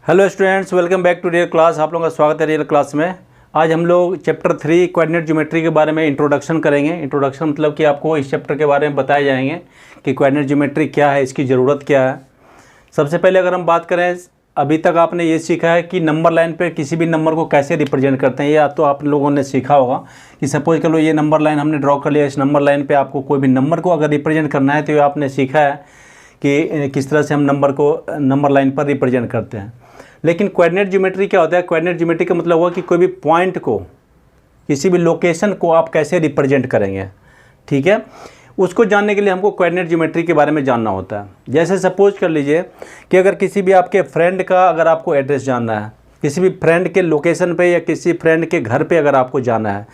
Hello students, welcome back to real class. आप लोगों का स्वागत है रियल क्लास में। आज हम लोग चैप्टर 3 कोऑर्डिनेट ज्योमेट्री के बारे में इंट्रोडक्शन करेंगे। इंट्रोडक्शन मतलब कि आपको इस चैप्टर के बारे में बताए जाएंगे कि कोऑर्डिनेट ज्योमेट्री क्या है, इसकी ज़रूरत क्या है। सबसे पहले अगर हम बात करें, अभी तक आपने ये सीखा है कि नंबर लाइन पर किसी भी नंबर को कैसे रिप्रेजेंट करते हैं। या तो आप लोगों ने सीखा होगा कि सपोज कर लो ये नंबर लाइन हमने ड्रॉ कर लिया, इस नंबर लाइन पर आपको कोई भी नंबर को अगर रिप्रेजेंट करना है तो ये आपने सीखा है कि किस तरह से हम नंबर को नंबर लाइन पर रिप्रेजेंट करते हैं। लेकिन कोऑर्डिनेट ज्योमेट्री क्या होता है? कोऑर्डिनेट ज्योमेट्री का मतलब हुआ कि कोई भी पॉइंट को, किसी भी लोकेशन को आप कैसे रिप्रेजेंट करेंगे, ठीक है। उसको जानने के लिए हमको कोऑर्डिनेट ज्योमेट्री के बारे में जानना होता है। जैसे सपोज कर लीजिए कि अगर किसी भी आपके फ्रेंड का अगर आपको एड्रेस जानना है, किसी भी फ्रेंड के लोकेशन पे या किसी फ्रेंड के घर पे अगर आपको जाना है,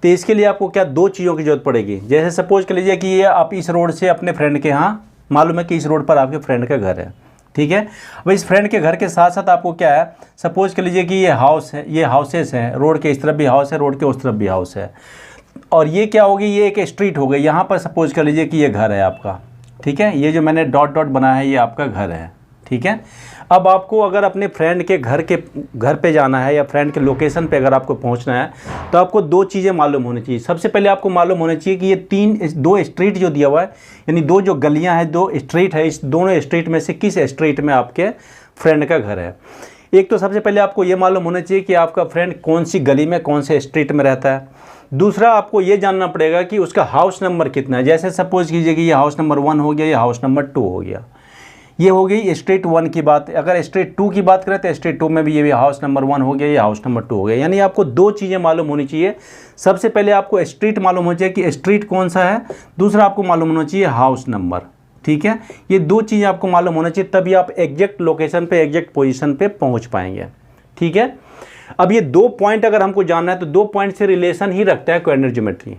तो इसके लिए आपको क्या दो चीज़ों की ज़रूरत पड़ेगी। जैसे सपोज कर लीजिए कि ये आप इस रोड से अपने फ्रेंड के यहाँ, मालूम है कि इस रोड पर आपके फ्रेंड का घर है, ठीक है। अब इस फ्रेंड के घर के साथ साथ आपको क्या है, सपोज कर लीजिए कि ये हाउस है, ये हाउसेस हैं, रोड के इस तरफ भी हाउस है, रोड के उस तरफ भी हाउस है, और ये क्या होगी, ये एक स्ट्रीट हो गई। यहाँ पर सपोज कर लीजिए कि ये घर है आपका, ठीक है। ये जो मैंने डॉट डॉट बनाया है ये आपका घर है, ठीक है। अब आपको अगर अपने फ्रेंड के घर पे जाना है या फ्रेंड के लोकेशन पे अगर आपको पहुंचना है तो आपको दो चीज़ें मालूम होनी चाहिए। सबसे पहले आपको मालूम होना चाहिए कि ये दो स्ट्रीट जो दिया हुआ है, यानी दो जो गलियां हैं, दो स्ट्रीट है, इस दोनों स्ट्रीट में से किस स्ट्रीट में आपके फ्रेंड का घर है। एक तो सबसे पहले आपको ये मालूम होना चाहिए कि आपका फ्रेंड कौन सी गली में, कौन से स्ट्रीट में रहता है। दूसरा आपको ये जानना पड़ेगा कि उसका हाउस नंबर कितना है। जैसे सपोज कीजिए कि ये हाउस नंबर 1 हो गया, ये हाउस नंबर 2 हो गया। ये हो गई स्ट्रीट 1 की बात। अगर स्ट्रीट 2 की बात करें तो स्ट्रीट 2 में भी ये भी हाउस नंबर 1 हो गया, ये हाउस नंबर 2 हो गया। यानी आपको दो चीज़ें मालूम होनी चाहिए। सबसे पहले आपको स्ट्रीट मालूम होना चाहिए कि स्ट्रीट कौन सा है, दूसरा आपको मालूम होना चाहिए हाउस नंबर, ठीक है। ये दो चीज़ें आपको मालूम होना चाहिए, तभी आप एग्जैक्ट लोकेशन पे, एग्जैक्ट पोजीशन पे पहुंच पाएंगे, ठीक है। अब ये दो पॉइंट अगर हमको जानना है तो दो पॉइंट से रिलेशन ही रखता है कोऑर्डिनेट ज्योमेट्री।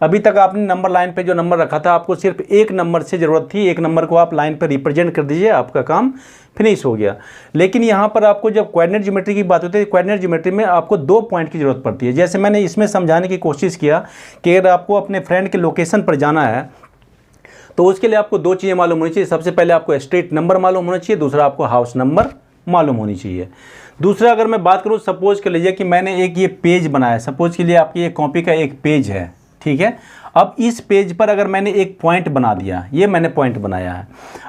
अभी तक आपने नंबर लाइन पे जो नंबर रखा था, आपको सिर्फ एक नंबर से ज़रूरत थी, एक नंबर को आप लाइन पर रिप्रेजेंट कर दीजिए, आपका काम फिनिश हो गया। लेकिन यहाँ पर आपको जब कोऑर्डिनेट ज्योमेट्री की बात होती है, कोऑर्डिनेट ज्योमेट्री में आपको दो पॉइंट की ज़रूरत पड़ती है। जैसे मैंने इसमें समझाने की कोशिश किया कि अगर आपको अपने फ्रेंड के लोकेशन पर जाना है तो उसके लिए आपको दो चीज़ें मालूम होनी चाहिए। सबसे पहले आपको स्ट्रीट नंबर मालूम होना चाहिए, दूसरा आपको हाउस नंबर मालूम होनी चाहिए। दूसरा अगर मैं बात करूँ, सपोज कर लीजिए कि मैंने एक ये पेज बनाया, सपोज के लिए आपकी ये कॉपी का एक पेज है, ठीक है। अब इस पेज पर अगर मैंने एक पॉइंट बना दिया, ये मैंने पॉइंट बनाया है।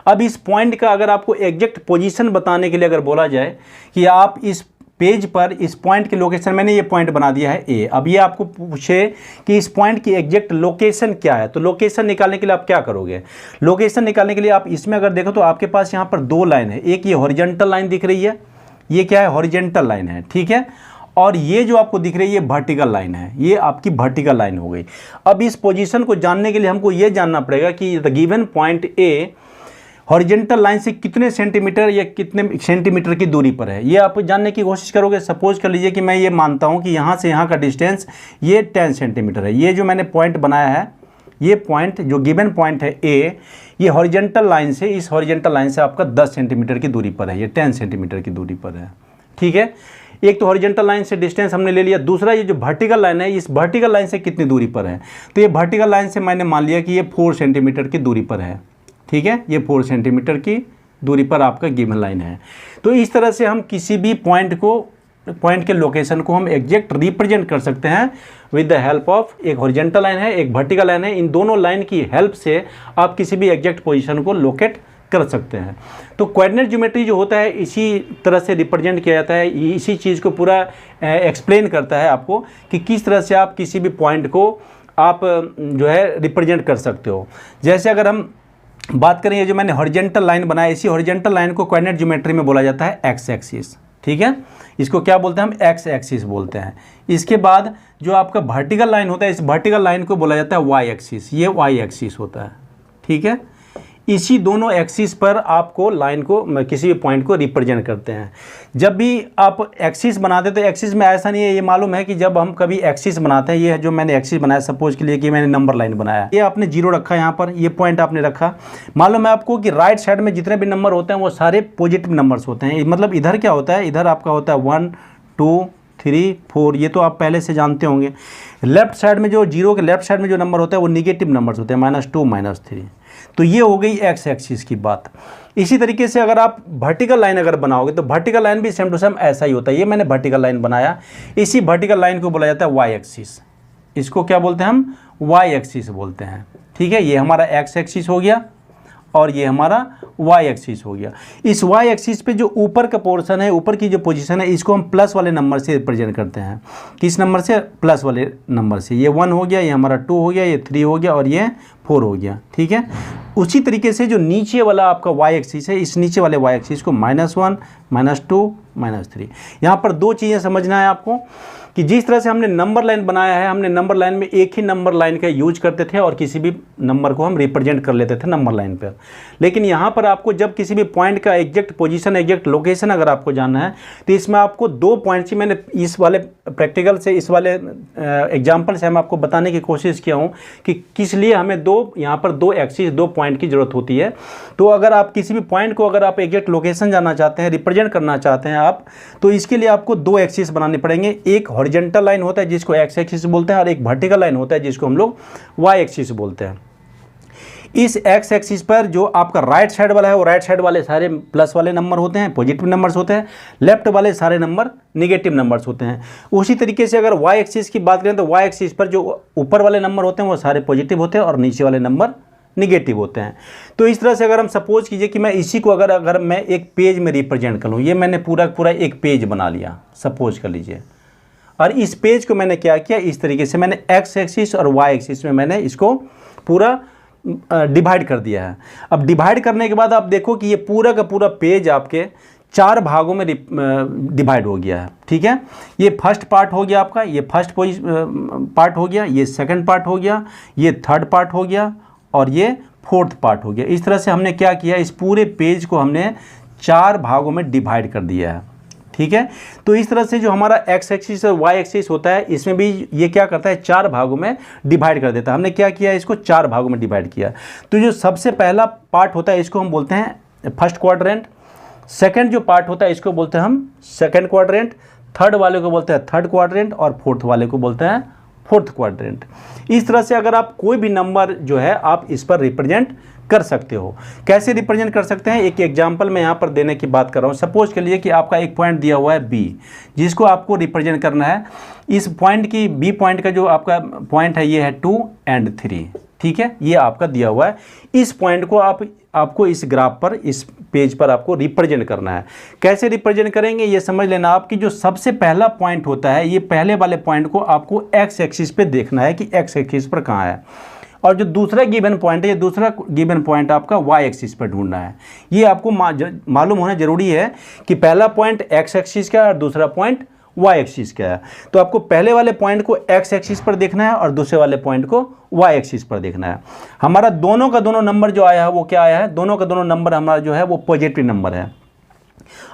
अब इस पॉइंट का अगर आपको एग्जैक्ट पोजीशन बताने के लिए अगर बोला जाए कि आप इस पेज पर इस पॉइंट की लोकेशन, मैंने ये पॉइंट बना दिया है ए। अब ये आपको पूछे कि इस पॉइंट की एग्जैक्ट लोकेशन क्या है, तो लोकेशन निकालने के लिए आप क्या करोगे? लोकेशन निकालने के लिए आप इसमें अगर देखो तो आपके पास यहाँ पर दो लाइन है। एक ये हॉरिजॉन्टल लाइन दिख रही है, ये क्या है, हॉरिजॉन्टल लाइन है, ठीक है। और ये जो आपको दिख रही है ये वर्टिकल लाइन है, ये आपकी वर्टिकल लाइन हो गई। अब इस पोजीशन को जानने के लिए हमको ये जानना पड़ेगा कि the given point A horizontal line से कितने सेंटीमीटर या कितने सेंटीमीटर की दूरी पर है, ये आप जानने की कोशिश करोगे। सपोज कर लीजिए कि मैं ये मानता हूँ कि यहाँ से यहाँ का डिस्टेंस ये 10 सेंटीमीटर है। ये जो मैंने पॉइंट बनाया है, ये पॉइंट जो गिवन पॉइंट है ए, ये हॉरिजॉन्टल लाइन से, इस हॉरिजॉन्टल लाइन से आपका 10 सेंटीमीटर की दूरी पर है, ये 10 सेंटीमीटर की दूरी पर है, ठीक है। एक तो हॉरिजॉन्टल लाइन से डिस्टेंस हमने ले लिया। दूसरा ये जो वर्टिकल लाइन है, इस वर्टिकल लाइन से कितनी दूरी पर है, तो ये वर्टिकल लाइन से मैंने मान लिया कि ये 4 सेंटीमीटर की दूरी पर है, ठीक है। ये 4 सेंटीमीटर की दूरी पर आपका गिवन लाइन है। तो इस तरह से हम किसी भी पॉइंट के लोकेशन को हम एग्जैक्ट रिप्रेजेंट कर सकते हैं विद द हेल्प ऑफ, एक हॉरिजॉन्टल लाइन है, एक वर्टिकल लाइन है। इन दोनों लाइन की हेल्प से आप किसी भी एग्जैक्ट पोजीशन को लोकेट कर सकते हैं। तो कोऑर्डिनेट ज्योमेट्री जो होता है इसी तरह से रिप्रेजेंट किया जाता है, इसी चीज़ को पूरा एक्सप्लेन करता है आपको कि किस तरह से आप किसी भी पॉइंट को आप जो है रिप्रेजेंट कर सकते हो। जैसे अगर हम बात करें, ये जो मैंने हॉरिजॉन्टल लाइन बनाया, इसी हॉरिजॉन्टल लाइन को कोऑर्डिनेट ज्योमेट्री में बोला जाता है एक्स एक्सिस, ठीक है। इसको क्या बोलते हैं हम? एक्स एक्सिस बोलते हैं। इसके बाद जो आपका वर्टिकल लाइन होता है, इस वर्टिकल लाइन को बोला जाता है वाई एक्सिस, ये वाई एक्सिस होता है, ठीक है। इसी दोनों एक्सिस पर आपको लाइन को, किसी भी पॉइंट को रिप्रेजेंट करते हैं। जब भी आप एक्सिस बनाते हैं तो एक्सिस में ऐसा नहीं है, ये मालूम है कि जब हम कभी एक्सिस बनाते हैं, ये जो मैंने एक्सिस बनाया, सपोज के लिए कि मैंने नंबर लाइन बनाया, ये आपने 0 रखा यहाँ पर, ये पॉइंट आपने रखा। मालूम है आपको कि राइट साइड में जितने भी नंबर होते हैं वो सारे पॉजिटिव नंबर्स होते हैं। मतलब इधर क्या होता है, इधर आपका होता है 1 2 3 4, ये तो आप पहले से जानते होंगे। लेफ्ट साइड में जो 0 के लेफ्ट साइड में जो नंबर होता है वो निगेटिव नंबर्स होते हैं, -2 -3। तो ये हो गई एक्स एक्सिस की बात। इसी तरीके से अगर आप वर्टिकल लाइन अगर बनाओगे तो वर्टिकल लाइन भी सेम टू सेम ऐसा ही होता है। ये मैंने वर्टिकल लाइन बनाया, इसी वर्टिकल लाइन को बोला जाता है वाई एक्सिस। इसको क्या बोलते हैं हम? वाई एक्सिस बोलते हैं। ठीक है, ये हमारा एक्स एक्सिस हो गया और ये हमारा वाई एक्सिस हो गया। इस वाई एक्सिस पे जो ऊपर का पोर्शन है, ऊपर की जो पोजीशन है, इसको हम प्लस वाले नंबर से रिप्रेजेंट करते हैं। किस नंबर से? प्लस वाले नंबर से। ये 1 हो गया, ये हमारा 2 हो गया, ये 3 हो गया और ये 4 हो गया। ठीक है, उसी तरीके से जो नीचे वाला आपका वाई एक्सिस है, इस नीचे वाले वाई एक्सिस को -1, -2, -3। यहाँ पर दो चीज़ें समझना है आपको कि जिस तरह से हमने नंबर लाइन बनाया है, हमने नंबर लाइन में एक ही नंबर लाइन का यूज करते थे और किसी भी नंबर को हम रिप्रेजेंट कर लेते थे नंबर लाइन पर। लेकिन यहाँ पर आपको जब किसी भी पॉइंट का एग्जैक्ट पोजीशन, एग्जैक्ट लोकेशन अगर आपको जानना है तो इसमें आपको 2 पॉइंट्स ही मैंने इस वाले प्रैक्टिकल से, इस वाले एग्जाम्पल से हम आपको बताने की कोशिश किया हूँ कि किस लिए हमें यहाँ पर 2 एक्सिस, 2 पॉइंट की ज़रूरत होती है। तो अगर आप किसी भी पॉइंट को अगर आप एग्जैक्ट लोकेशन जानना चाहते हैं, रिप्रेजेंट करना चाहते हैं आप, तो इसके लिए आपको 2 एक्सिस बनाने पड़ेंगे। एक हॉरिजॉन्टल लाइन होता है जिसको एक्स एक्सिस बोलते हैं और एक वर्टिकल लाइन होता है जिसको हम लोग वाई एक्सिस बोलते हैं। इस एक्स एक्सिस पर जो आपका राइट साइड वाला है, वो राइट साइड वाले सारे प्लस वाले नंबर होते हैं, पॉजिटिव नंबर्स होते हैं। लेफ्ट वाले सारे नंबर नेगेटिव नंबर्स होते हैं। उसी तरीके से अगर वाई एक्सिस की बात करें तो वाई एक्सिस पर जो ऊपर वाले नंबर होते हैं वो सारे पॉजिटिव होते हैं और नीचे वाले नंबर निगेटिव होते हैं। तो इस तरह से अगर हम सपोज कीजिए कि मैं इसी को अगर मैं एक पेज में रिप्रेजेंट कर लूँ, ये मैंने पूरा एक पेज बना लिया, सपोज कर लीजिए। और इस पेज को मैंने क्या किया, इस तरीके से मैंने एक्स एक्सिस और वाई एक्सिस में मैंने इसको पूरा डिवाइड कर दिया है। अब डिवाइड करने के बाद आप देखो कि ये पूरा का पूरा पेज आपके 4 भागों में डिवाइड हो गया है। ठीक है, ये फर्स्ट पार्ट हो गया आपका, ये फर्स्ट पार्ट हो गया, ये सेकंड पार्ट हो गया, ये थर्ड पार्ट हो गया और ये फोर्थ पार्ट हो गया। इस तरह से हमने क्या किया, इस पूरे पेज को हमने 4 भागों में डिवाइड कर दिया है। ठीक है, तो इस तरह से जो हमारा एक्स एक्सिस और वाई एक्सिस होता है, इसमें भी ये क्या करता है, 4 भागों में डिवाइड कर देता है। हमने क्या किया, इसको 4 भागों में डिवाइड किया। तो जो सबसे पहला पार्ट होता है इसको हम बोलते हैं फर्स्ट क्वाड्रेंट। सेकंड जो पार्ट होता है इसको बोलते हैं हम सेकंड क्वाड्रेंट। थर्ड वाले को बोलते हैं थर्ड क्वाड्रेंट और फोर्थ वाले को बोलते हैं फोर्थ क्वाड्रेंट। इस तरह से अगर आप कोई भी नंबर जो है आप इस पर रिप्रेजेंट कर सकते हो। कैसे रिप्रेजेंट कर सकते हैं, एक एग्जांपल मैं यहाँ पर देने की बात कर रहा हूँ। सपोज के लिए कि आपका एक पॉइंट दिया हुआ है बी, जिसको आपको रिप्रेजेंट करना है। इस पॉइंट की, बी पॉइंट का जो आपका पॉइंट है ये है 2 और 3। ठीक है, ये आपका दिया हुआ है। इस पॉइंट को आपको इस ग्राफ पर, इस पेज पर आपको रिप्रेजेंट करना है। कैसे रिप्रेजेंट करेंगे ये समझ लेना। आपकी जो सबसे पहला पॉइंट होता है, ये पहले वाले पॉइंट को आपको एक्स एक्सिस पे देखना है कि एक्स एक्सिस पर कहाँ है, और जो दूसरा गिवन पॉइंट है, ये दूसरा गिवन पॉइंट आपका वाई एक्सिस पर ढूंढना है। ये आपको मालूम होना जरूरी है कि पहला पॉइंट एक्स एक्सिस का है और दूसरा पॉइंट वाई एक्सिस का है। तो आपको पहले वाले पॉइंट को एक्स एक्सिस पर देखना है और दूसरे वाले पॉइंट को वाई एक्सिस पर देखना है। हमारा दोनों का दोनों नंबर जो आया है वो क्या आया है, दोनों का दोनों नंबर हमारा जो है वो पॉजिटिव नंबर है।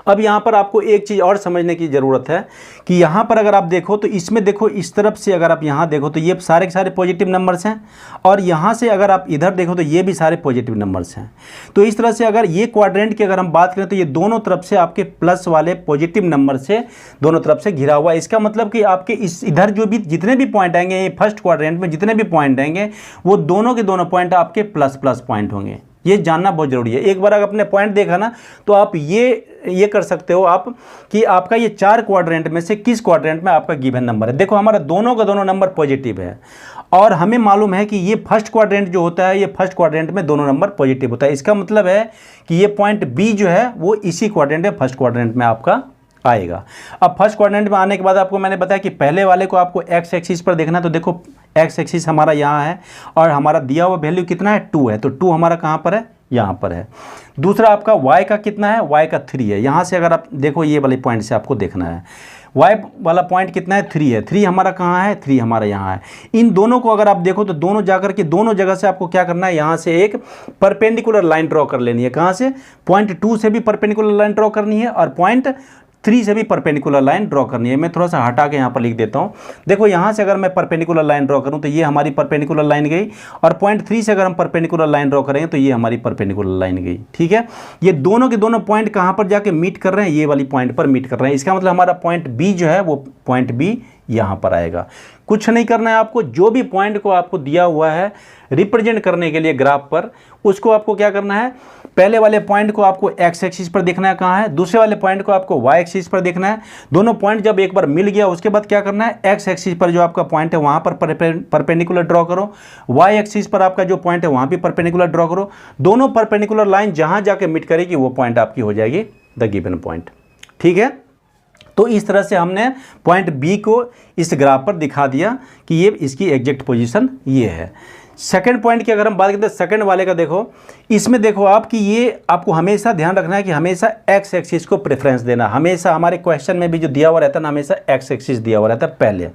अब यहाँ पर आपको एक चीज़ और समझने की ज़रूरत है कि यहाँ पर अगर आप देखो तो इसमें देखो, इस तरफ से अगर आप यहाँ देखो तो ये सारे के सारे पॉजिटिव नंबर्स हैं, और यहाँ से अगर आप इधर देखो तो ये भी सारे पॉजिटिव नंबर्स हैं। तो इस तरह से अगर ये क्वाड्रेंट की अगर हम बात करें तो ये दोनों तरफ से आपके प्लस वाले पॉजिटिव नंबर से दोनों तरफ से घिरा हुआ है। इसका मतलब कि आपके इस इधर जो भी जितने भी पॉइंट आएंगे, ये फर्स्ट क्वाड्रेंट में जितने भी पॉइंट आएंगे वो दोनों के दोनों पॉइंट आपके प्लस प्लस पॉइंट होंगे। ये जानना बहुत जरूरी है। एक बार अगर अपने पॉइंट देखा ना तो आप ये कर सकते हो आप कि आपका ये 4 क्वाड्रेंट में से किस क्वाड्रेंट में आपका गिवन नंबर है। देखो हमारा दोनों का दोनों नंबर पॉजिटिव है और हमें मालूम है कि ये फर्स्ट क्वाड्रेंट जो होता है, ये फर्स्ट क्वाड्रेंट में दोनों नंबर पॉजिटिव होता है। इसका मतलब है कि ये पॉइंट बी जो है वो इसी क्वाड्रेंट में, फर्स्ट क्वाड्रेंट में आपका आएगा। अब फर्स्ट क्वाड्रेंट में आने के बाद आपको मैंने बताया कि पहले वाले को आपको एक्स एक्सिस पर देखना है। तो देखो एक्स एक्सिस हमारा यहाँ है और हमारा दिया हुआ वैल्यू कितना है, 2 है। तो 2 हमारा कहाँ पर है, यहाँ पर है। दूसरा आपका y का कितना है, y का 3 है। यहाँ से अगर आप देखो ये वाले पॉइंट से आपको देखना है y वाला पॉइंट कितना है, 3 है। 3 हमारा कहाँ है, 3 हमारा यहाँ है। इन दोनों को अगर आप देखो तो दोनों जाकर के दोनों जगह से आपको क्या करना है, यहाँ से एक परपेंडिकुलर लाइन ड्रॉ कर लेनी है। कहाँ से, पॉइंट 2 से भी परपेंडिकुलर लाइन ड्रॉ करनी है और पॉइंट 3 से भी परपेंडिकुलर लाइन ड्रॉ करनी है। मैं थोड़ा सा हटा के यहाँ पर लिख देता हूँ। देखो यहाँ से अगर मैं परपेंडिकुलर लाइन ड्रॉ करूँ तो ये हमारी परपेंडिकुलर लाइन गई, और पॉइंट 3 से अगर हम परपेंडिकुलर लाइन ड्रॉ करेंगे तो ये हमारी परपेंडिकुलर लाइन गई। ठीक है, ये दोनों के दोनों पॉइंट कहाँ पर जाके मीट कर रहे हैं, ये वाली पॉइंट पर मीट कर रहे हैं। इसका मतलब हमारा पॉइंट बी जो है वो पॉइंट बी यहाँ पर आएगा। कुछ नहीं करना है आपको, जो भी पॉइंट को आपको दिया हुआ है रिप्रेजेंट करने के लिए ग्राफ पर, उसको आपको क्या करना है, पहले वाले पॉइंट को आपको एक्स एक्सिस पर देखना है कहाँ है, दूसरे वाले पॉइंट को आपको वाई एक्सिस पर देखना है। दोनों पॉइंट जब एक बार मिल गया उसके बाद क्या करना है, एक्स एक्सिस पर जो आपका पॉइंट है वहाँ पर परपेंडिकुलर ड्रॉ करो, वाई एक्सिस पर आपका जो पॉइंट है वहाँ भी परपेंडिकुलर ड्रॉ करो। दोनों परपेंडिकुलर लाइन जहाँ जाके मिट करेगी वो पॉइंट आपकी हो जाएगी द गिवन पॉइंट। ठीक है, तो इस तरह से हमने पॉइंट बी को इस ग्राफ पर दिखा दिया कि ये इसकी एग्जैक्ट पोजीशन ये है। सेकंड पॉइंट की अगर हम बात करते हैं सेकंड वाले का, देखो इसमें देखो आप कि ये आपको हमेशा ध्यान रखना है कि हमेशा एक्स एक्सिस को प्रेफरेंस देना। हमेशा हमारे क्वेश्चन में भी जो दिया हुआ रहता है ना, हमेशा एक्स एक्सिस दिया हुआ रहता है पहले,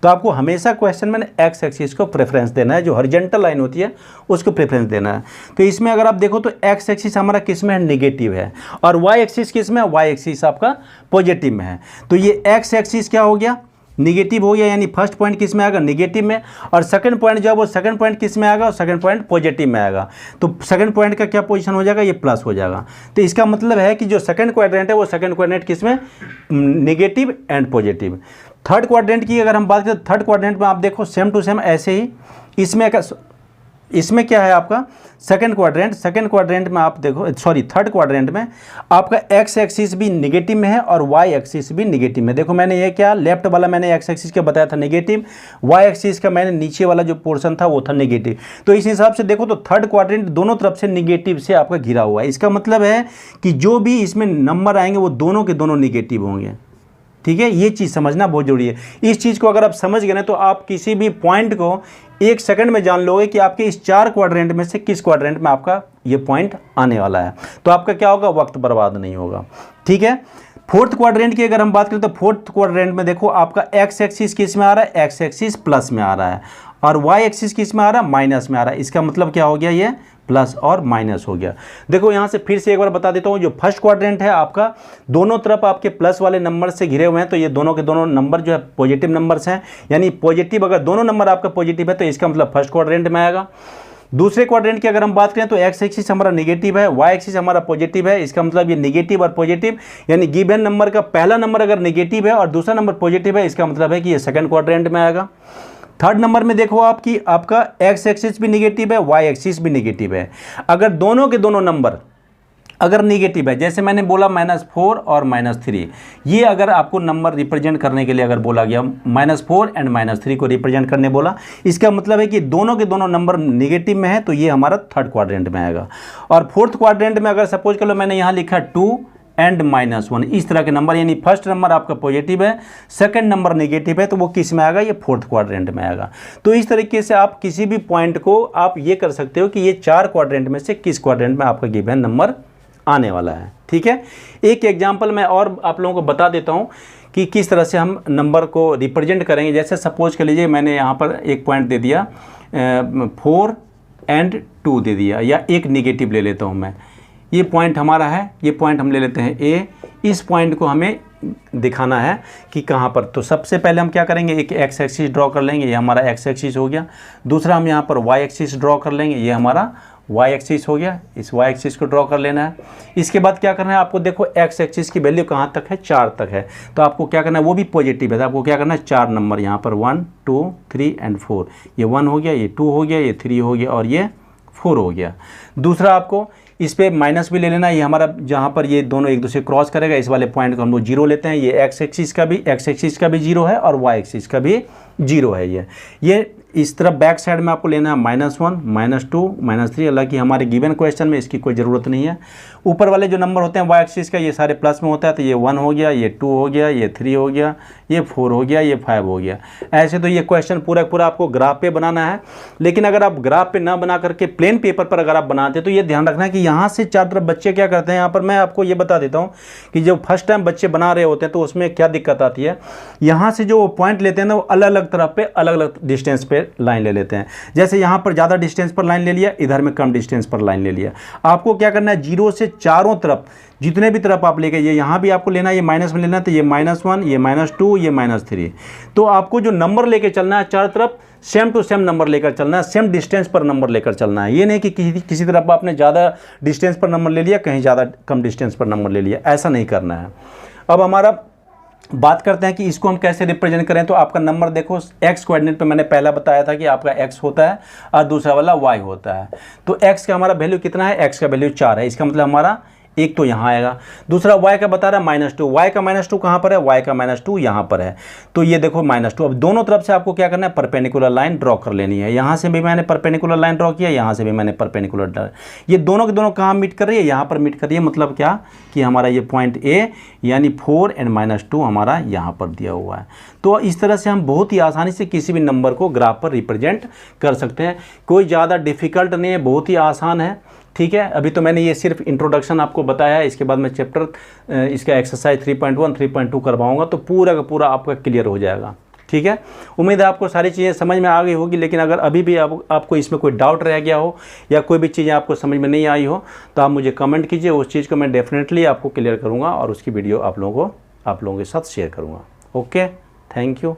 तो आपको हमेशा क्वेश्चन में एक्स एक्सिस को प्रेफरेंस देना है। जो हॉरिजॉन्टल लाइन होती है उसको प्रेफरेंस देना है। तो इसमें अगर आप देखो तो एक्स एक्सिस हमारा किस में है, निगेटिव है, और वाई एक्सिस किस में है, वाई एक्सिस आपका पॉजिटिव में है। तो ये एक्स एक्सिस क्या हो गया, निगेटिव हो गया, यानी फर्स्ट पॉइंट किस में आएगा, निगेटिव में, और सेकंड पॉइंट जो है वो सेकंड पॉइंट किस में आएगा, और सेकंड पॉइंट पॉजिटिव में आएगा। तो सेकंड पॉइंट का क्या पोजीशन हो जाएगा, ये प्लस हो जाएगा। तो इसका मतलब है कि जो सेकंड क्वाड्रेंट है वो सेकंड क्वाड्रेंट किस में, negative and positive. Third quadrant की अगर हम बात करें, थर्ड क्वाड्रेंट में आप देखो सेम टू सेम ऐसे ही इसमें क्या है आपका सेकंड क्वाड्रेंट में आप देखो, सॉरी थर्ड क्वाड्रेंट में आपका एक्स एक्सिस भी निगेटिव में है और वाई एक्सिस भी निगेटिव में। देखो मैंने ये क्या लेफ्ट वाला मैंने एक्स एक्सिस का बताया था निगेटिव, वाई एक्सिस का मैंने नीचे वाला जो पोर्शन था वो था निगेटिव। तो इस हिसाब से देखो तो थर्ड क्वाड्रेंट दोनों तरफ से निगेटिव से आपका घिरा हुआ है। इसका मतलब है कि जो भी इसमें नंबर आएंगे वो दोनों के दोनों निगेटिव होंगे। ठीक है, ये चीज़ समझना बहुत जरूरी है। इस चीज़ को अगर आप समझ गए ना तो आप किसी भी पॉइंट को एक सेकंड में जान लोगे कि आपके इस 4 क्वाड्रेंट में से किस क्वाड्रेंट में आपका ये पॉइंट आने वाला है। तो आपका क्या होगा, वक्त बर्बाद नहीं होगा। ठीक है, फोर्थ क्वाड्रेंट की अगर हम बात करें तो फोर्थ क्वाड्रेंट में देखो आपका एक्स एक्सिस किस में आ रहा है, एक्स एक्सिस प्लस में आ रहा है, और वाई एक्सिस किस में आ रहा है, माइनस में आ रहा है। इसका मतलब क्या हो गया, ये प्लस और माइनस हो गया। देखो यहाँ से फिर से एक बार बता देता हूँ, जो फर्स्ट क्वाड्रेंट है आपका दोनों तरफ आपके प्लस वाले नंबर से घिरे हुए हैं, तो ये दोनों के दोनों नंबर जो है पॉजिटिव नंबर्स हैं, यानी पॉजिटिव अगर दोनों नंबर आपका पॉजिटिव है तो इसका मतलब फर्स्ट क्वाड्रेंट में आएगा। दूसरे क्वाड्रेंट की अगर हम बात करें तो एक्स एक्सिस हमारा निगेटिव है, वाई एक्सिस हमारा पॉजिटिव है। इसका मतलब ये निगेटिव और पॉजिटिव, यानी गिवन नंबर का पहला नंबर अगर निगेटिव है और दूसरा नंबर पॉजिटिव है, इसका मतलब है कि ये सेकंड क्वाड्रेंट में आएगा। थर्ड नंबर में देखो आपकी आपका एक्स एक्सिस भी निगेटिव है, वाई एक्सिस भी निगेटिव है। अगर दोनों के दोनों नंबर अगर निगेटिव है, जैसे मैंने बोला -4 और -3, ये अगर आपको नंबर रिप्रेजेंट करने के लिए अगर बोला गया -4 एंड -3 को रिप्रेजेंट करने बोला, इसका मतलब है कि दोनों के दोनों नंबर निगेटिव में है, तो ये हमारा थर्ड क्वाड्रेंट में आएगा। और फोर्थ क्वाड्रेंट में अगर सपोज कर लो मैंने यहाँ लिखा 2 एंड -1, इस तरह के नंबर, यानी फर्स्ट नंबर आपका पॉजिटिव है, सेकंड नंबर नेगेटिव है, तो वो किस में आएगा, ये फोर्थ क्वाड्रेंट में आएगा। तो इस तरीके से आप किसी भी पॉइंट को आप ये कर सकते हो कि ये 4 क्वाड्रेंट में से किस क्वाड्रेंट में आपका गिवन नंबर आने वाला है। ठीक है, एक एग्जाम्पल मैं और आप लोगों को बता देता हूँ कि किस तरह से हम नंबर को रिप्रेजेंट करेंगे। जैसे सपोज कर लीजिए मैंने यहाँ पर एक पॉइंट दे दिया 4 एंड 2 दे दिया, या एक निगेटिव ले लेता हूँ मैं, ये पॉइंट हमारा है, ये पॉइंट हम ले लेते हैं ए। इस पॉइंट को हमें दिखाना है कि कहाँ पर, तो सबसे पहले हम क्या करेंगे, एक एक्स एक्सिस ड्रॉ कर लेंगे, ये हमारा एक्स एक्सिस हो गया। दूसरा हम यहाँ पर वाई एक्सिस ड्रॉ कर लेंगे, ये हमारा वाई एक्सिस हो गया, इस वाई एक्सिस को ड्रॉ कर लेना है। इसके बाद क्या करना है आपको, देखो एक्स एक्सिस की वैल्यू कहाँ तक है, 4 तक है, तो आपको क्या करना है, वो भी पॉजिटिव है, तो आपको क्या करना है 4 नंबर यहाँ पर 1 2 3 एंड 4, ये 1 हो गया, ये 2 हो गया, ये 3 हो गया और ये 4 हो गया। दूसरा आपको इस पर माइनस भी ले लेना है, ये हमारा जहाँ पर ये दोनों एक दूसरे क्रॉस करेगा, इस वाले पॉइंट को हम लोग 0 लेते हैं। ये एक्स एक्सिस का भी 0 है और वाई एक्सिस का भी 0 है। ये इस तरफ बैक साइड में आपको लेना है -1 -2 -3, हालांकि हमारे गिवन क्वेश्चन में इसकी कोई ज़रूरत नहीं है। ऊपर वाले जो नंबर होते हैं वाई एक्सिस का, ये सारे प्लस में होता है, तो ये 1 हो गया, ये 2 हो गया, ये 3 हो गया, ये 4 हो गया, ये 5 हो गया। ऐसे तो ये क्वेश्चन पूरा पूरा आपको ग्राफ पे बनाना है, लेकिन अगर आप ग्राफ पे ना बना करके प्लेन पेपर पर अगर आप बनाते तो ये ध्यान रखना है कि यहाँ से चार तरफ बच्चे क्या करते हैं। यहाँ पर मैं आपको ये बता देता हूँ कि जब फर्स्ट टाइम बच्चे बना रहे होते हैं तो उसमें क्या दिक्कत आती है, यहाँ से जो पॉइंट लेते हैं ना वो अलग अलग तरफ पे अलग अलग डिस्टेंस पे लाइन ले लेते हैं। जैसे यहाँ पर ज़्यादा डिस्टेंस पर लाइन ले लिया, इधर में कम डिस्टेंस पर लाइन ले लिया। आपको क्या करना है, 0 से चारों तरफ जितने भी तरफ आप लेके, ये यहाँ भी आपको लेना है, ये माइनस में लेना है, तो ये -1, ये -2, ये -3। तो आपको जो नंबर लेके चलना है चारों तरफ सेम टू सेम नंबर लेकर चलना है, सेम डिस्टेंस पर नंबर लेकर चलना है। ये नहीं कि किसी तरफ आपने ज़्यादा डिस्टेंस पर नंबर ले लिया, कहीं ज़्यादा कम डिस्टेंस पर नंबर ले लिया, ऐसा नहीं करना है। अब हमारा बात करते हैं कि इसको हम कैसे रिप्रेजेंट करें। तो आपका नंबर देखो, एक्स कोऑर्डिनेट पे मैंने पहला बताया था कि आपका एक्स होता है और दूसरा वाला वाई होता है। तो एक्स का हमारा वैल्यू कितना है, एक्स का वैल्यू 4 है, इसका मतलब हमारा एक तो यहाँ आएगा। दूसरा y का बता रहा है -2, y का -2 कहाँ पर है, y का -2 यहाँ पर है। तो ये देखो -2। अब दोनों तरफ से आपको क्या करना है, परपेंडिकुलर लाइन ड्रॉ कर लेनी है। यहाँ से भी मैंने परपेंडिकुलर लाइन ड्रॉ किया, यहाँ से भी मैंने परपेंडिकुलर। ये दोनों के दोनों कहाँ मीट कर रही है, यहाँ पर मीट कर रही है। मतलब क्या कि हमारा ये पॉइंट A यानी 4 और -2 हमारा यहाँ पर दिया हुआ है। तो इस तरह से हम बहुत ही आसानी से किसी भी नंबर को ग्राफ पर रिप्रेजेंट कर सकते हैं। कोई ज़्यादा डिफ़िकल्ट नहीं है, बहुत ही आसान है। ठीक है, अभी तो मैंने ये सिर्फ इंट्रोडक्शन आपको बताया है। इसके बाद मैं चैप्टर इसका एक्सरसाइज 3.1 3.2 करवाऊंगा, तो पूरा का पूरा आपका क्लियर हो जाएगा। ठीक है, उम्मीद है आपको सारी चीज़ें समझ में आ गई होगी। लेकिन अगर अभी भी आपको इसमें कोई डाउट रह गया हो या कोई भी चीज़ें आपको समझ में नहीं आई हो, तो आप मुझे कमेंट कीजिए, उस चीज़ को मैं डेफिनेटली आपको क्लियर करूँगा और उसकी वीडियो आप लोगों के साथ शेयर करूँगा। Okay, thank you.